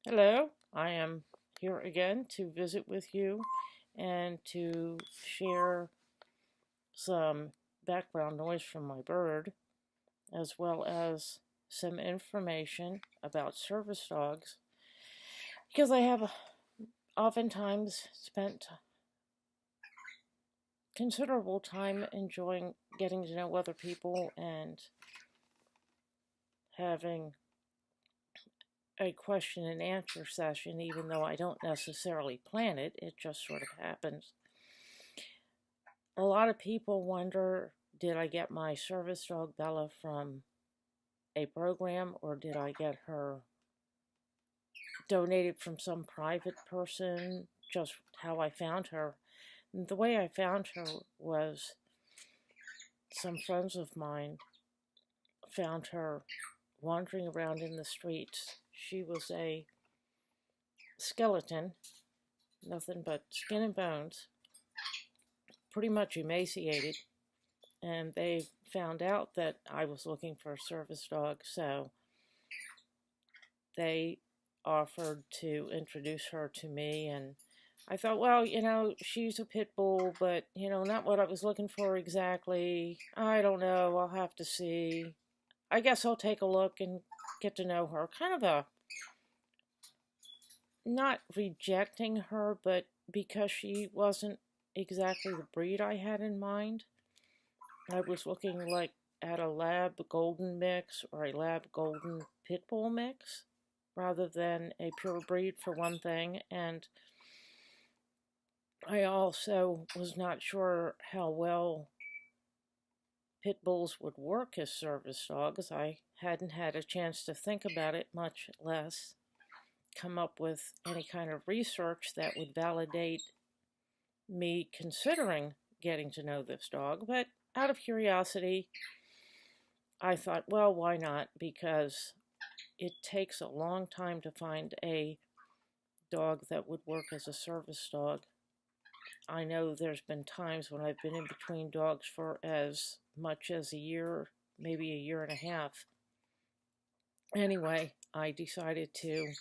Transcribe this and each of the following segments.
Hello, I am here again to visit with you and to share some background noise from my bird, as well as some information about service dogs, because I have oftentimes spent considerable time enjoying getting to know other people and having a question and answer session, even though I don't necessarily plan it, it just sort of happens. A lot of people wonder, did I get my service dog Bella from a program, or did I get her donated from some private person? Just how I found her. And the way I found her was some friends of mine found her wandering around in the streets. She was a skeleton, nothing but skin and bones, pretty much emaciated, and they found out that I was looking for a service dog, so they offered to introduce her to me. And I thought, well, she's a pit bull, but, not what I was looking for exactly. I don't know, I'll have to see. I guess I'll take a look and get to know her. Kind of a, not rejecting her, but because she wasn't exactly the breed I had in mind. I was looking like at a lab golden mix or a lab golden pit bull mix rather than a pure breed, for one thing. And I also was not sure how well pit bulls would work as service dogs. I hadn't had a chance to think about it, much less come up with any kind of research that would validate me considering getting to know this dog. But out of curiosity, I thought, well, why not? Because it takes a long time to find a dog that would work as a service dog. I know there's been times when I've been in between dogs for as much as a year, maybe a year and a half. Anyway, I decided to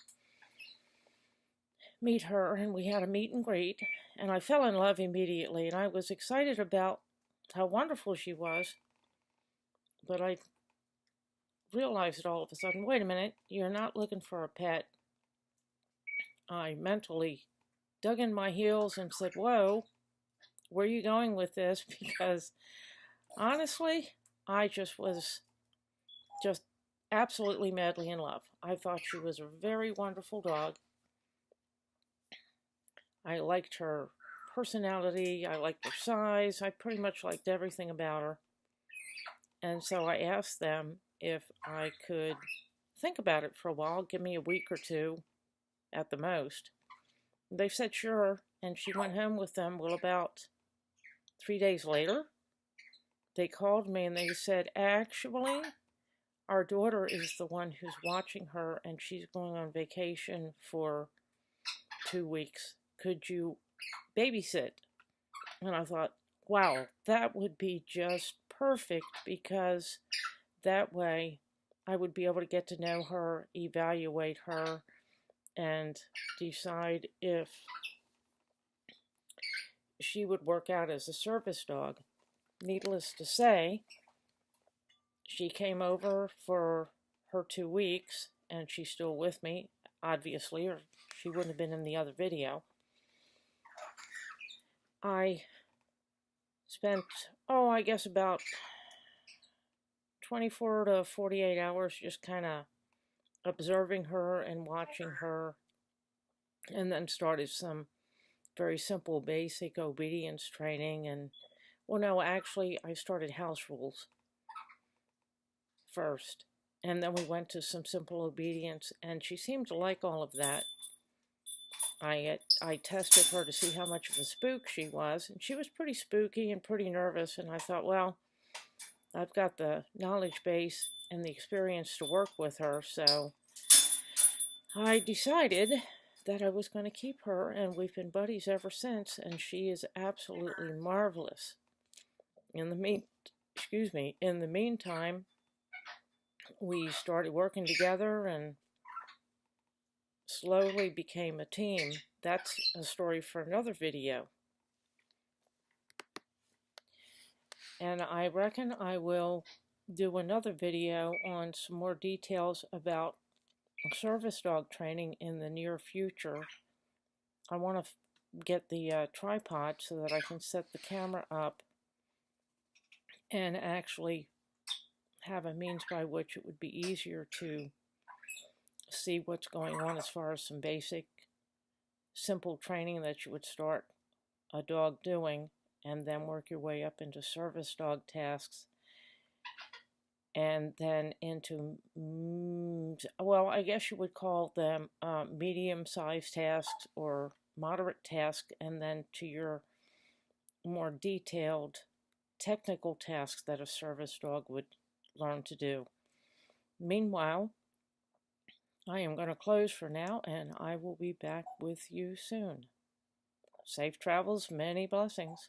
meet her, and we had a meet and greet, and I fell in love immediately, and I was excited about how wonderful she was. But I realized all of a sudden, wait a minute, you're not looking for a pet. I mentally dug in my heels and said, whoa, where are you going with this? Because honestly, I just was just absolutely madly in love. I thought she was a very wonderful dog. I liked her personality, I liked her size, I pretty much liked everything about her. And so I asked them if I could think about it for a while, give me a week or two at the most. They said sure, and she went home with them. Well, about 3 days later, they called me and they said, actually, our daughter is the one who's watching her, and she's going on vacation for 2 weeks. Could you babysit? And I thought, wow, that would be just perfect, because that way I would be able to get to know her, evaluate her, and decide if she would work out as a service dog. Needless to say, she came over for her 2 weeks, and she's still with me, obviously, or she wouldn't have been in the other video. I spent, I guess about 24 to 48 hours just kind of observing her and watching her, and then started some very simple basic obedience training. And well, no, actually I started house rules first, and then we went to some simple obedience, and she seemed to like all of that. I tested her to see how much of a spook she was, and she was pretty spooky and pretty nervous. And I thought, well, I've got the knowledge base and the experience to work with her, so I decided that I was going to keep her, and we've been buddies ever since, and she is absolutely marvelous. In the meantime, we started working together, and slowly became a team. That's a story for another video. And I reckon I will do another video on some more details about service dog training in the near future. I want to get the tripod so that I can set the camera up and actually have a means by which it would be easier to see what's going on as far as some basic, simple training that you would start a dog doing and then work your way up into service dog tasks and then into, well, I guess you would call them medium-sized tasks or moderate tasks, and then to your more detailed technical tasks that a service dog would learn to do. Meanwhile, I am going to close for now, and I will be back with you soon. Safe travels, many blessings.